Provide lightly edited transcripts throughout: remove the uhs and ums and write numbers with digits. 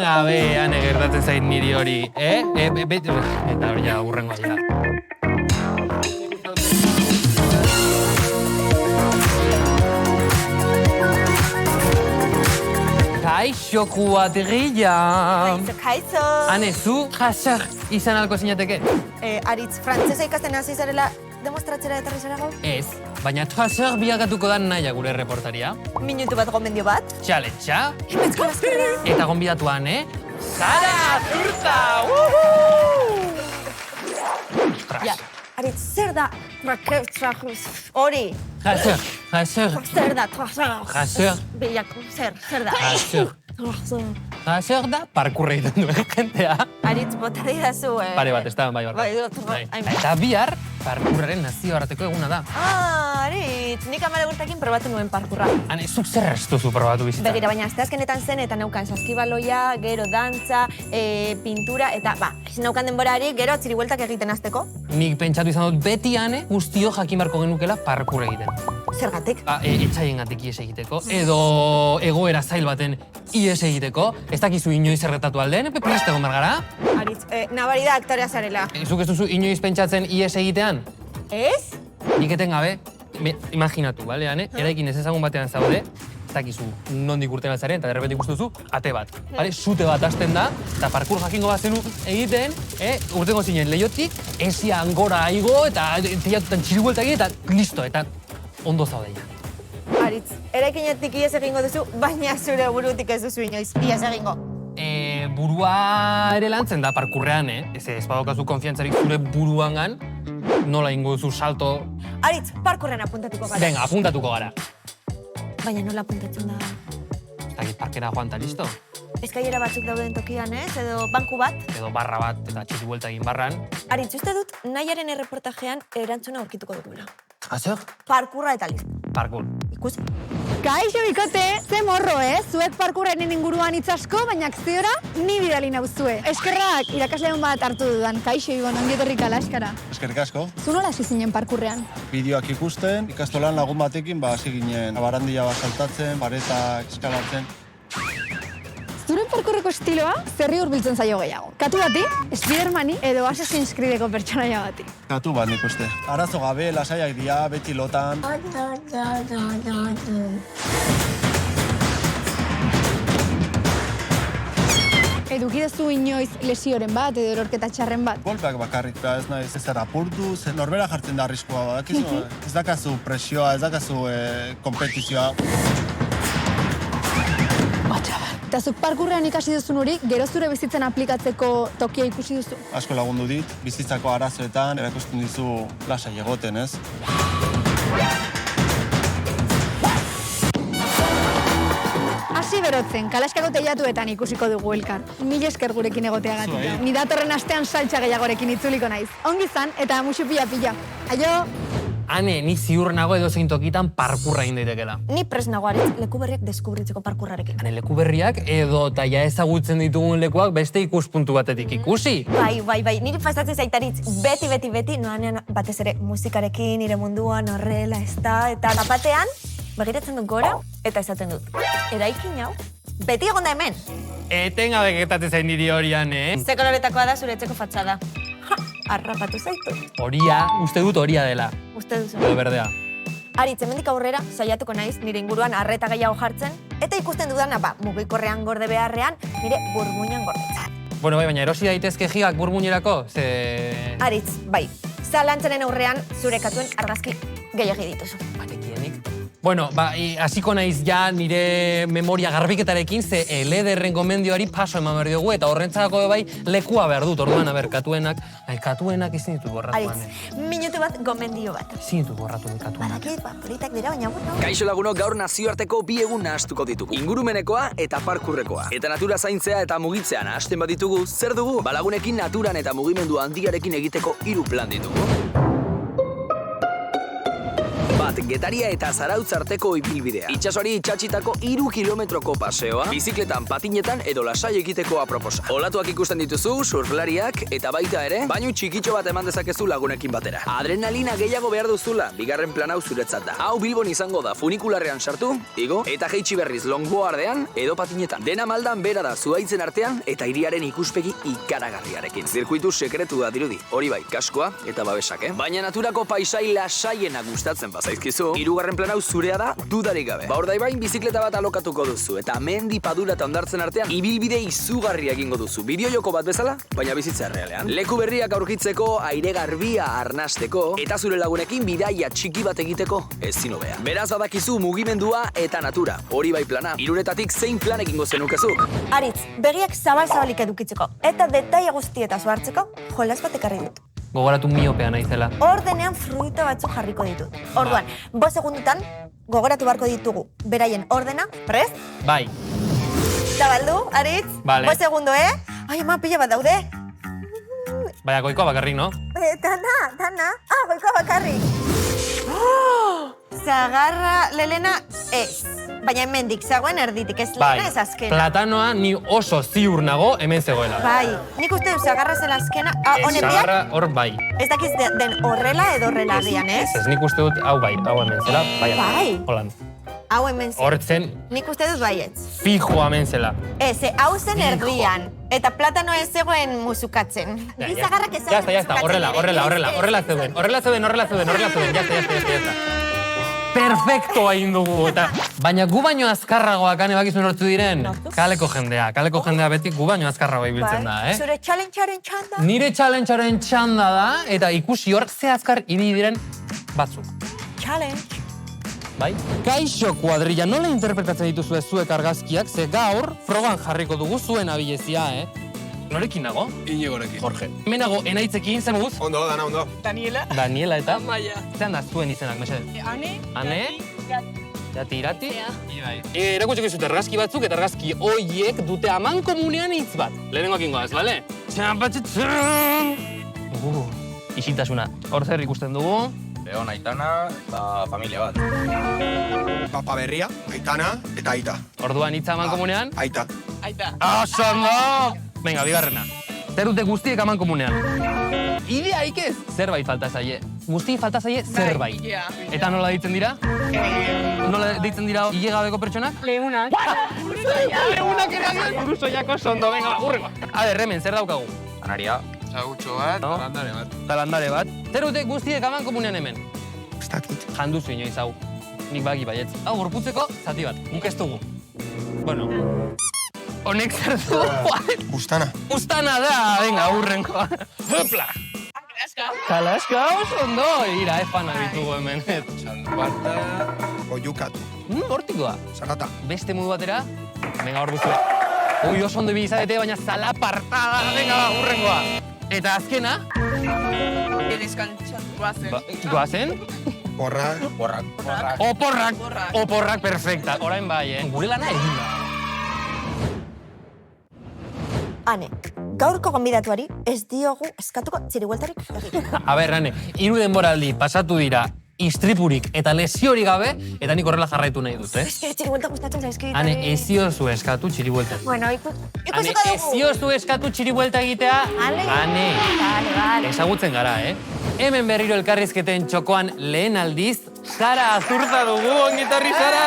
Etengabe, ane gertatzen zait niri hori, Eta hori ja, urrengo ja. Kaixo, kuatrilla. Kaixo. Ane, zu jaser izan alko zinateke? Aritz, frantzesa ikasten hasi zarela demostratzera etorri zara gaur? Ez, baina jaser biagatuko da naia gure reportaria. Minutu bat gomendio bat? Challengea. Hemetzko lazkerra. Eta gonbidatuan, Sara Zurta! Ja, Aritz, zer da? Hori. Jaser. Zer da? Jaser. Behiako, zer da? Jaser. Jaser da parkurra egiten duen jentea. Aritz, bota didazu, Pare bat, ez da, bai. Eta bihar, parkurraren nazioarteko eguna da. Aritz, nik 10 urtekin probatu nuen parkurra. Ane, zuk zer ez duzu probatu bizitan? Begira, baina asteazkenetan zen eta neukan saskibaloia, gero dantza, pintura, eta ez neukan denborari, gero atziri bueltak egiten hasteko. Nik pentsatu izan dut beti guztio jakin barko genukela parkurra egiten. Zergatik? Etxaiengatik ies egiteko, edo egoera zail baten ies egiteko. Ez dakizu inoiz erretatu alden, prest egon gara? Aritz, nabari da aktorea zarela. Zuk ez duzu inoiz pentsatzen ies egitean? Ez? Nik etengabe, imaginatu, bale, eraikin ez ezagun batean zaude, ez dakizu nondik urten altzaren, eta derrepente ikustuzu, ate bat. Zute bat hasten da, eta parkur jakingo bat zenu egiten, urtengo zinen lehiotik, esian gora aigo, eta teiatutan txiribueltak egin, eta listo, eta ondo zaude ja. Aritz, eraikinetik ies egingo duzu, baina zure burutik ez duzu inoiz ies egingo. Burua ere lantzen da parkurrean, ez badokazu konfiantzarik zure buruangan, nola ingo duzu salto... Aritz, parkurren apuntatuko gara. Venga, apuntatuko gara. Baina nola apuntatzen da? Zagit parkera joan ta listo? Eskailera batzuk dauden tokian, edo banku bat? Edo barra bat, eta txiki buelta egin barran. Aritz, uste dut, nahiaren erreportajean erantzuna aurkituko dugula. Zer? Parkurra eta listo. Parkur. Ikusi? Kaixo, bikote, ze morro, Zuek parkurraren inguruan hitz asko, baina akziora ni bidali nauzue. Eskerrak, irakasleun bat hartu dudan. Kaixo, Ibon, ongi etorri Kalaskara. Eskerrik asko. Zu nola hasi zinen parkurrean? Bideoak ikusten, ikastolan lagun batekin, hasi ginen barandia bat saltatzen, paretak eskalatzen. Zure parkurreko estiloa zerri hurbiltzen zaio gehiago. Katu bati, Spidermani edo Assassin's Creedeko pertsonaia bati. Katu bat nik uste. Arazo gabe, lasaiak dira, beti lotan. Eduki duzu inoiz lesioren bat edo erorketa txarren bat? Golpeak bakarrik, ez naiz ez apurtu, norbera jartzen da arriskua badakizu. Ez dakazu presioa, ez dakazu kompetizioa. Eta zuk parkurrean ikasi duzun hori, gero zure bizitzen aplikatzeko tokia ikusi duzu? Asko lagundu dit, bizitzako arazoetan, erakusten dizu lasai egoten, ez? Hasi berotzen, Kalaskako teilatuetan ikusiko dugu elkar. Mil esker gurekin egoteagatik. Ni datorren astean saltsa gehiagorekin itzuliko naiz. Ongi izan eta musu pila. Aio! Ane, ni ziur nago edo zein tokitan parkurra egin daitekela. Ni pres nago, Aritz, leku berriak deskubritzeko parkurrarekin. Ane, leku berriak edo eta ja ezagutzen ditugun lekuak beste ikuspuntu batetik ikusi. Bai, niri pasatzen zait, Aritz, beti, noanean batez ere musikarekin, nire munduan horrela, ez da, eta batean, begiratzen dut gora, eta esaten dut. Eraikin hau, beti egon da hemen. Etengabe gertatzen zain niri horian, Ze koloretakoa da zure etxeko fatxada. Arrapatu zaitu. Horia, uste dut horia dela. Uste duzu. Edo berdea. Aritz, hemendik aurrera saiatuko naiz nire inguruan arreta gehiago jartzen, eta ikusten dudana, mugikorrean gorde beharrean, nire burmuinan gordetzan. Bueno, baina erosi daitezke gigak burmuinerako, ze... Aritz, bai, zalantzaren aurrean zure katuen argazki gehiagi dituzu. Batekienik. Bueno, hasiko naiz ja nire memoria garbiketarekin, ze lederren gomendioari paso eman behar diogu, eta horrentzako bai lekua behar dut, orduan, katuenak ezin ditut borratu. Aritz, minutu bat gomendio bat. Ezin ditut borratu katuenak. Badakit, politak dira, baina bueno. Kaixo lagunok, gaur nazioarteko bi egun nahastuko ditugu. Ingurumenekoa eta parkurrekoa. Eta natura zaintzea eta mugitzea nahasten bat ditugu, zer dugu? Balagunekin naturan eta mugimendu handiarekin egiteko 3 plan ditugu. 1. bat, Getaria eta Zarautz arteko ibilbidea. Itsasoari itsatsitako 3 kilometroko paseoa, bizikletan, patinetan edo lasai egiteko aproposa. Olatuak ikusten dituzu, surflariak eta baita ere, bainu txikitxo bat eman dezakezu lagunekin batera. Adrenalina gehiago behar duzula, bigarren plan hau zuretzat da. Hau Bilbon izango da funikularrean sartu, igo, eta jaitsi berriz longboardean edo patinetan. Dena maldan bera da zuhaitzen artean eta hiriaren ikuspegi ikaragarriarekin. Zirkuitu sekretu da dirudi, hori bai, kaskoa eta babesak, Baina naturako paisai lasaiena gustatzen bazaizkizu, 3. plan hau zurea da dudarik gabe. Urdaibain bizikleta bat alokatuko duzu eta mendi padura eta hondartzen artean ibilbide izugarria egingo duzu. Bideojoko bat bezala, baina bizitza errealean. Leku berriak aurkitzeko, aire garbia arnasteko eta zure lagunekin bidaia txiki bat egiteko ezin hobea. Beraz badakizu mugimendua eta natura. Hori bai plana. Irunetatik zein plan egingo zenukezuk? Aritz, begiak zabal-zabalik edukitzeko eta detaile guztietaz hartzeko jolas bat ekarri dut. Gogoratu miopea naizela. Ordenean fruita batzuk jarriko ditut. Orduan, 5 segundutan gogoratu beharko ditugu beraien ordena, prest? Bai. Zabaldu, Aritz? Vale. 5 segundu, Ai, ama, pila bat daude. Baina goikoa bakarrik, no? Dana. Goikoa bakarrik. Zagarra, Lelena, ez. Baina hemendik zagoen erditik, ez Lelena ez azkena. Platanoa ni oso ziur nago hemen zegoela. Bai, nik uste du zagarra zela azkena. Honen biak, Zagarra hor bai. ez dakiz den horrela edo horrela dian, ez? Ez nik uste dut hau bai, hau hemen zela. Bai. Holan. Hau hemen zen. Hortzen Nik uste dut baietz. fijo hemen zela. Ez, hau zen erdian. Eta platano ez zegoen musukatzen. Bi zagarrak ez zegoen Ya está, horrela zeuden, ya está. Perfecto hain dugu, eta baina gu baino azkarragoak ane bakizun hortzu diren, kaleko jendea beti gu baino azkarragoa ibiltzen da, Zure challengearen txanda? Nire challengearen txanda da, eta ikusi hor ze azkar ibili diren batzuk. Challenge. Bai? Kaixo kuadrilla, nola interpretatzen dituzue zuek argazkiak, ze gaur frogan jarriko dugu zuen abilezia, Norekin nago? Inigorekin. Jorge. Hemen nago enaitzekin, zen guz? Ondo, dana, ondo. Daniela eta? Amaia. Zeran da zuen izenak, mesedez? Ane. Jati, irati? Ibai. Erakutsiko izut argazki batzuk, eta argazki hoiek dute aman komunean hitz bat. Lehenengoak ingoaz, bale? Txampatxetxan! Isiltasuna. Hor zer ikusten dugu? Leon, Aitana eta familia bat. Papa berria, Aitana eta Aita. Orduan hitza aman komunean? Aita. Osondo! Venga, bigarrena. Zer dute guztiek aman komunean? Ideaik ez? Zerbait falta zaie. Guztiek falta zaie zerbait. Eta nola deitzen dira? Nola deitzen dira hilegabeko pertsonak? Lehunak. Lehunak ere buruzoiak oso ondo, venga, urrengo. Hemen, zer daukagu? Anaria. Zagutxo bat, No? talandare bat. Talandare bat. Zer dute guztiek aman komunean hemen? Ez dakit. Janduzu inoiz hau. Nik baki baietz. Hau, gorputzeko zati bat. Guk ez dugu. Bueno. Honek zer du? Bustana. Bustana da, venga, urrenkoa. Hopla! Kalaska oso ondo, ira, fana ditugu hemen. Salbarta. Oiukatu. Hortik doa. Zarata. Beste modu batera, venga, hor duzue. Ui, oso ondo ibizatete, baina zalapartada, venga, urrengoa. Eta azkena, goazen? Borrak. Oporrak, perfecta. Orain bai, Gure lana egin da. Ane, gaurko gonbidatuari ez diogu eskatuko txiribueltarik egin. A ber, Ane, 3 denboraldi pasatu dira istripurik eta lesiorik gabe, eta nik horrela jarraitu nahi dut, Eske txiribuelta gustatzen zaizkit. Ane, eziozu eskatu txiribuelta. Bueno, Ane, ikusiko dugu. eziozu eskatu txiribuelta egitea, Ane, Vale. ezagutzen gara, Hemen berriro elkarrizketen txokoan lehen aldiz, Sara Azurza dugu, ongitorri Sara!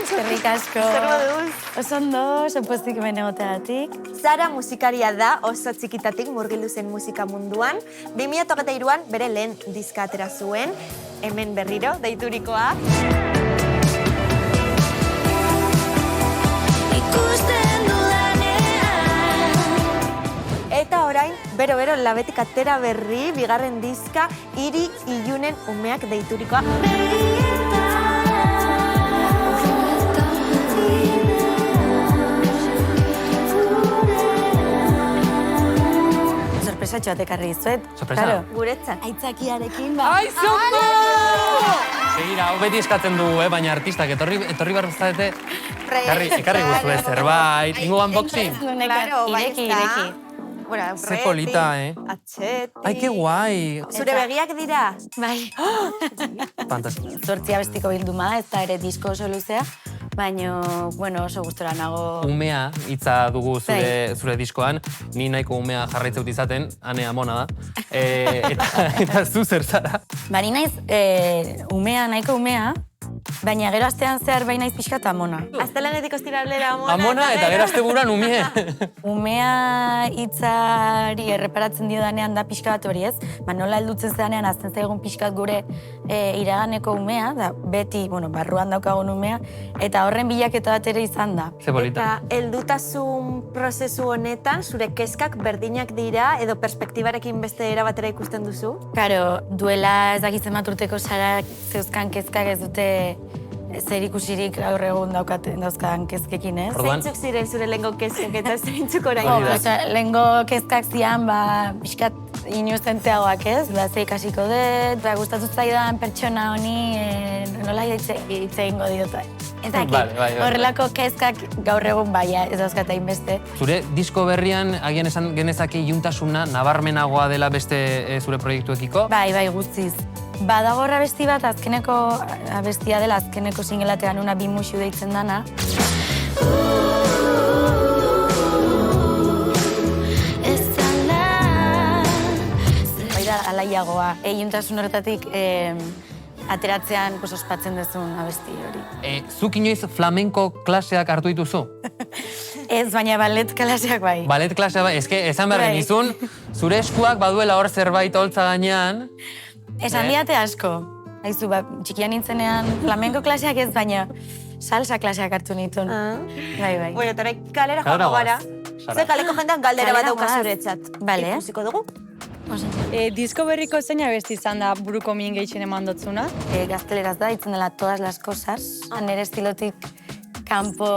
Eskerrik asko. Zer moduz? Oso ondo, oso pozik hemen egoteagatik. Sara musikaria da, oso txikitatik murgildu zen musika munduan. 2023an bere lehen diska atera zuen, hemen berriro, deiturikoa. Eta orain, bero-bero labetik atera berri, bigarren diska, Hiri ilunen umeak deiturikoa. Sorpresatxo bat ekarri dizuet. Sorpresa? Claro. Guretzat. Aitzakiarekin, Ai, zondo! Begira, hau beti eskatzen dugu, baina artistak etorri behar zarete, ekarri guztu zerbait. Ingo unboxing? Claro, bai ireki, está. ireki. Bueno, Ze polita, Etxetik. Ai, que guai! Zure begiak dira? Bai. Fantastiko. 8 abestiko bilduma, ez da ere disko oso luzea, baina, bueno, oso gustora nago. Umea hitza dugu zure diskoan, ni nahiko umea jarraitzeut izaten, ane amona da. Eta zu zer zara? Bari naiz, nahiko umea, baina gero astean zehar bai naiz pixka eta amona. Astelenetik ostirablera amona. Amona eta gero asteburuan umie. Umea hitzari erreparatzen dio danean da pixka bat hori ez, nola heldutzen zedanean azten zaigun pixkat gure iraganeko umea, da beti, barruan daukagun umea, eta horren bilaketa bat ere izan da. Ze polita. Eta heldutasun prozesu honetan, zure kezkak berdinak dira, edo perspektibarekin beste erabatera ikusten duzu? Karo, duela ez dakitzen bat urteko Sarak zeuzkan kezkak ez dute zer ikusirik gaur egun dauzkan kezkekin, ez? Zeintzuk ziren zure lehengo kezkak eta zeintzuk orain? Lehengo kezkak zian, pixkat inozenteagoak, ez? Ze ikasiko dut, gustatu zaidan pertsona honi nola hitz egingo diota. Horrelako kezkak gaur egun ez dauzkat hainbeste. Zure disko berrian agian esan genezake iluntasuna nabarmenagoa dela beste zure proiektuekiko? Bai, guztiz. Badago abesti bat, azkeneko abestia dela, azkeneko singelatean una bimuxu deitzen dana. Baida alaiagoa. Iluntasun horretatik ateratzean ospatzen duzun abesti hori. Zuk inoiz flamenko klaseak hartu dituzu? Ez, baina ballet klaseak bai. Ballet klaseak bai, esan behar genizun, zure eskuak baduela hor zerbait holtza gainean. Esan diate asko. Haizu, txikian nintzenean flamenko klaseak ez, baina salsa klaseak hartu nituen. Bai. Bueno, eta kalera joango gara. Ze kaleko jendean galdera bat dauka zuretzat. Bale. Ikusiko dugu? Disko berriko zein abesti izan da buruko min gehixen eman dotzuna? Gazteleraz da, itzen dela todas las cosas. Nere estilotik kanpo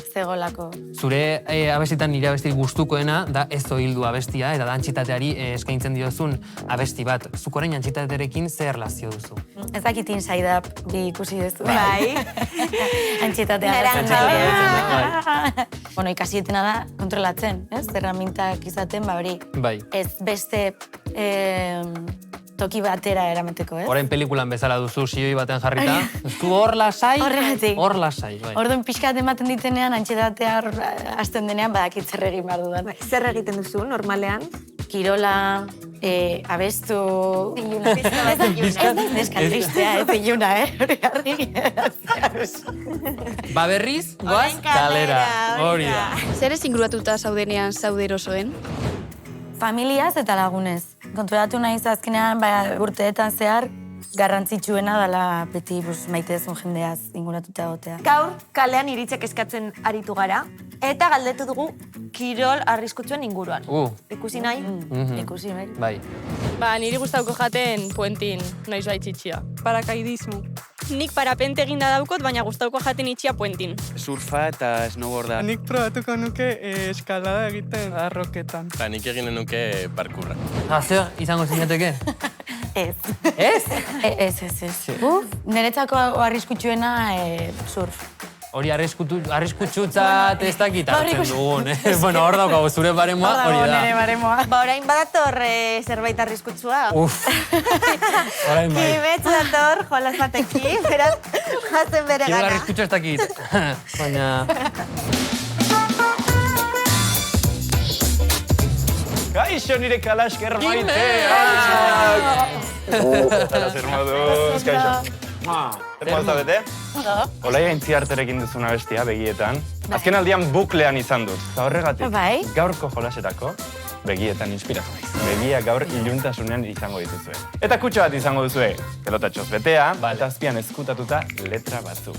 zegolako. Zure abestitan nire abesti gustukoena da Ez Ohildu abestia, eta da antxitateari eskaintzen diozun abesti bat. Zuk orain antxitatearekin zer erlazio duzu? Ez dakit Inside Up bi ikusi duzu. Bai. Antxitatea. Bai. Ikasietena da kontrolatzen, ez? Erramintak izaten, hori. Bai. Ez beste toki batera eramateko, ez? Orain pelikulan bezala duzu sioi batean jarrita. Zu hor lasai? Horregatik. Hor lasai, bai. Orduan pixkat ematen ditenean, antxetatea hasten denean, badakit zer egin behar dudan. Zer egiten duzu, normalean? Kirola, abestu... Iluna. Ez da neskatristea, ez iluna, Ba berriz, goaz, kalera. Hori da. Zer ez inguratuta zaudenean zaude erosoen? Familiaz eta lagunez. Kontrolatu nahiz azkenean urteetan zehar garrantzitsuena dela beti maite dezun jendeaz inguratuta egotea. Gaur kalean iritzek eskatzen aritu gara eta galdetu dugu kirol arriskutsuen inguruan. Ikusi nahi? Ikusi nahi. Bai. Niri gustauko jaten puentin, noiz bai txitxia. Parakaidismo. Nik parapente eginda daukot, baina gustauko jaten itxia puentin. Surfa eta snowboarda. Nik probatuko nuke eskalada egiten arroketan. Eta nik eginen nuke parkurra. Zer izango zinateke? Ez. Ez? Ez. Niretzako arriskutsuena surf. Hori arriskutsutza ez dakit hartzen dugun. Bueno, hor daukago zure baremoa, hori da. Ba, orain badator zerbait arriskutsua. Orain bai. Kimetz dator, jolas batekin, beraz, jazen bere Kirol gana. arriskutsu ez dakit. Baina... Kaixo nire kalasker maiteak! Eta zer moduz, kaixo. Zer moduz bete? Olaia intziarterekin duzuna bestia begietan. Azken aldian buklean izan dut. Eta horregatik, gaurko jolasetako begietan inspiratu naiz. Begia gaur iluntasunean izango dituzue. Eta kutxo bat izango duzue, pelotatxoz betea, eta azpian ezkutatuta letra batzuk.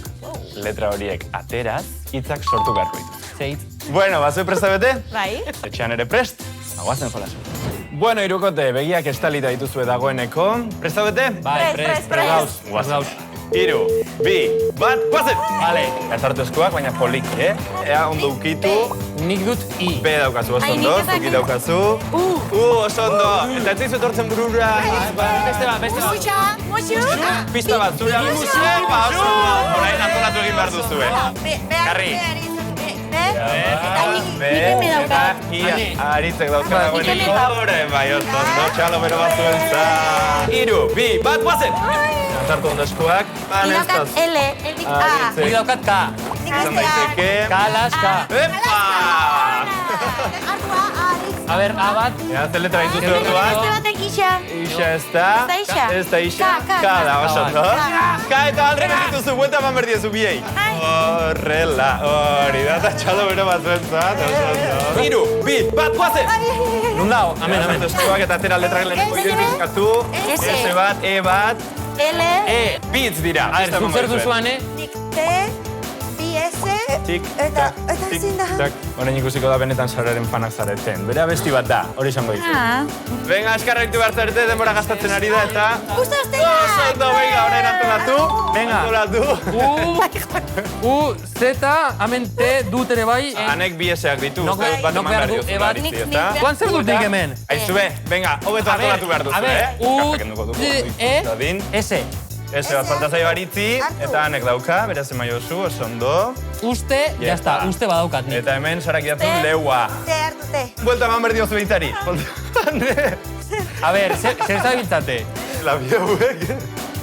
Letra horiek ateraz, hitzak sortu beharko dituzue. Zeit. Bueno, bazue presta bete? Bai. Etxean ere prest, aguazen jolasu. Bueno, irukote, begiak estalita dituzue dagoeneko. Presta bete? Bai, prest. Guazen. 3, 2, 1, guazen! Vale, ez hartu eskuak, baina poliki, Ea ondo ukitu. Nik dut I. B daukazu oso ondo, zuki daukazu. Oso ondo. Eta ez dizu etortzen burura. Beste bat. Pista bat, zure abimusia. Oso ondo. Horain antolatu egin behar duzue. Karri. Nik eme daukat. Ia, aritzek dauzkan dagoenik. Bai, oso, ondo, txalo bero bat zuentzat. 3, 2, 1, guazen! Sartu ondo eskuak. Nik daukat L, L A. Nik daukat K. Izan daiteke. Kalaska. Epa! A ber, A bat. Ea, ze letra dituzu orduan. Beste batek Ixa. Ixa ez da. Ez da Ixa. Ka da, oso ondo. Ka eta alre dituzu, buelta eman berdiezu biei. Horrela, hori da, eta txalo bero bat zuentzat, oso ondo. 3, 2, 1, guazen! Nundao, amen. Eskuak eta atera letrak leheneko identifikatu. S bat, E bat. L. E, bitz dira. A ber, zutzer duzuan, Nik T, bi S, Tik, eta tak, ezin da. tak. Horen ikusiko da benetan sararen fanak zareten. Bere abesti bat da, hori izango dizu. Venga, eskarraitu behar zarete, denbora gastatzen ari da, eta... Justo ostela! Oso ondo, venga, orain antolatu. Venga. Antolatu. U, Z, amen T, dut ere bai. Hanek bi eseak ditu, Nok uste dut bat eman behar behar du, diozu bat. baritzi, ezta? Guan zer dut nik hemen? Aizu be, venga, hobeto antolatu behar duzu, A ber, U, E, S. Ese bat falta zaio baritzi, eta hanek dauka, beraz emaio zu, oso ondo. Uste, ya está, uste badaukat nik. Eta hemen sarak idatzen leua. T hartu T. Buelta eman behar diozu beitari. A ber, zer zabiltzate? Labiauek.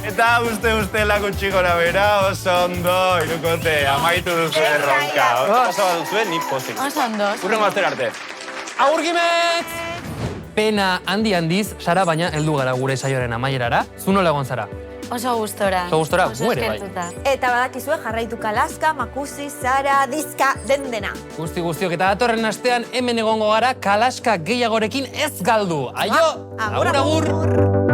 Eta uste lako txigora bera, oso ondo, irukote, amaitu duzu erronka. Oso duzue, ni pozik. Oso ondo. Urrengo azter arte. Agur Gimetz! Pena handiz, Sara, baina heldu gara gure saioaren amaierara. Zu nola egon zara? Oso gustora. Oso gustora, gu ere bai. eskertuta. Eta badakizue jarraitu Kalaska, Makusi, Zara, Dizka, dena. Guztiok eta datorren astean hemen egongo gara Kalaska gehiagorekin ez galdu. Aio, agur!